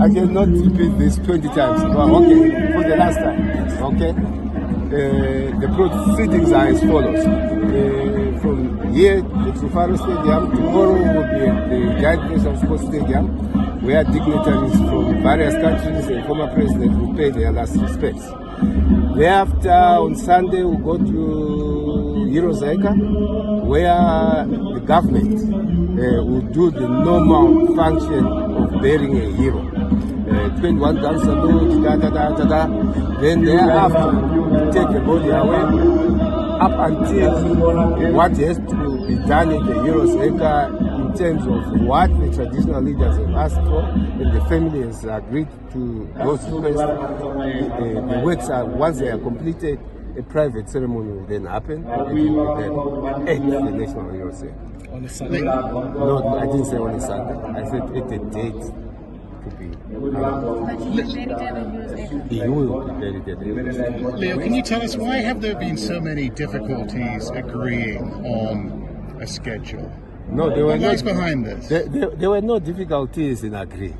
I cannot repeat this 20 times. Well, okay, for the last time. Okay. The proceedings are as follows. From here to Faro Stadium, tomorrow will be at the Giant National Sports Stadium, where dignitaries from various countries and former presidents will pay their last respects. Thereafter, on Sunday, we'll go to Heroes Acre, where the government will do the normal function of burying a hero. 21 gun salute, Then thereafter, take the body away up until what has to be done at the Heroes Acre in terms of what the traditional leaders have asked for, and the family has agreed to those requests. The works are, once they are completed, a private ceremony will then happen at the National Heroes Acre. On a Sunday? No, I didn't say on a Sunday. I said at a date to be. But he will bury it at the Heroes Acre. He will be buried at the Heroes Acre. Leo, can you tell us why have there been so many difficulties agreeing on a schedule? No, there were What's no, behind this? there were no difficulties in agreeing.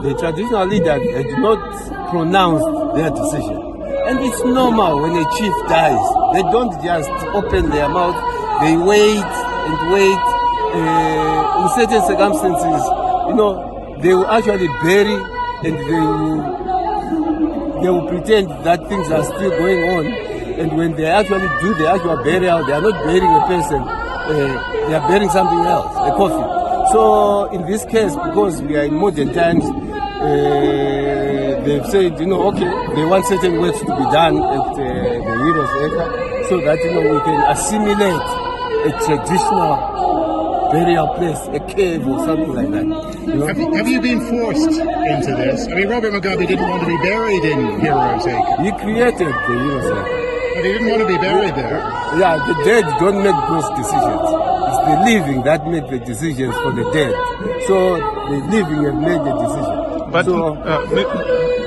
The traditional leaders had not pronounced their decision. And it's normal when a chief dies. They don't just open their mouth. They wait and wait. In certain circumstances, they will actually bury and they will pretend that things are still going on. And when they actually do the actual burial, they are not burying a person. They are burying something else, a coffin. So in this case, because we are in modern times, they've said, okay, they want certain works to be done at the Heroes Acre so that, we can assimilate a traditional burial place, a cave or something like that. Have you been forced into this? I mean, Robert Mugabe didn't want to be buried in Heroes Acre. He created the Heroes Acre. But he didn't want to be buried there. Yeah, the dead don't make those decisions. It's the living that make the decisions for the dead. So the living have made the decision. But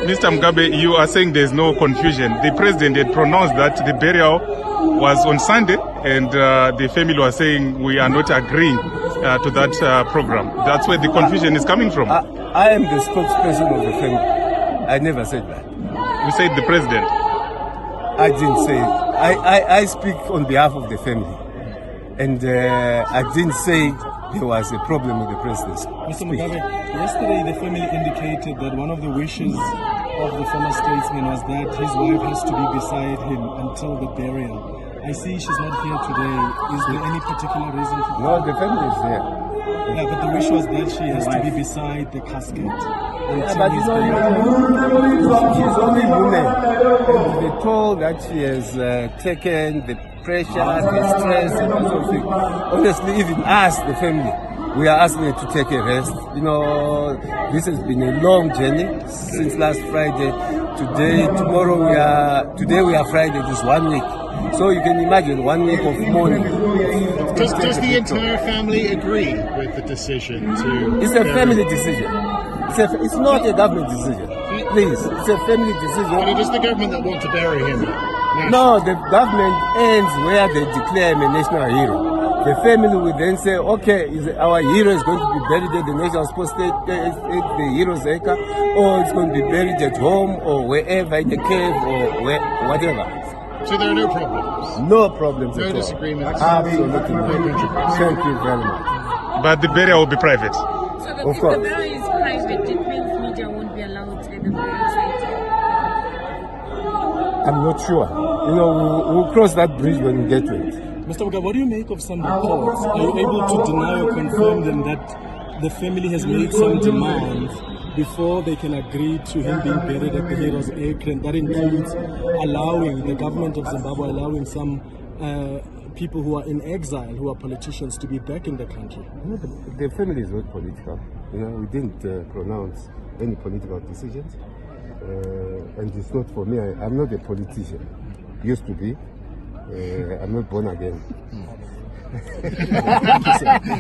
Mr. Mugabe, you are saying there's no confusion. The president had pronounced that the burial was on Sunday, and the family was saying we are not agreeing to that program. That's where the confusion is coming from. I am the spokesperson of the family. I never said that. You said the president. I didn't say it. I speak on behalf of the family. And I didn't say there was a problem with the presidency. Mr. Mugabe, yesterday the family indicated that one of the wishes of the former statesman was that his wife has to be beside him until the burial. I see she's not here today. Is there any particular reason for that? No, the family is there. Yeah, but the wish was that she has to be beside the casket. Yeah, but she's only human. And they told that she has taken the pressure, the stress, and all those things. Honestly, even us, the family, we are asking her to take a rest. This has been a long journey since last Friday. Today we are Friday, this 1 week. So you can imagine 1 week of mourning. Does the entire family agree with the decision to... It's a family decision. It's not a government decision. Please, it's a family decision. But it is the government that want to bury him. No, the government ends where they declare him a national hero. The family will then say, okay, our hero is going to be buried at the National Sports Stadium, at the Heroes Acre, or it's going to be buried at home or wherever, in the cave or whatever. So there are no problems? No problems at all. No disagreements? Absolutely not. Thank you very much. But the burial will be private. So Of course. the burial is private, it means media won't be allowed at the burial site. I'm not sure. We'll cross that bridge when we get to it. Mr. Mugabe, what do you make of some reports? Are you able to deny or confirm them that the family has made some demands before they can agree to him being buried at the Heroes Acre? And that includes allowing the government of Zimbabwe, allowing some people who are in exile, who are politicians, to be back in the country. The family is not political. We didn't pronounce any political decisions. And it's not for me. I'm not a politician. Used to be. I'm not born again.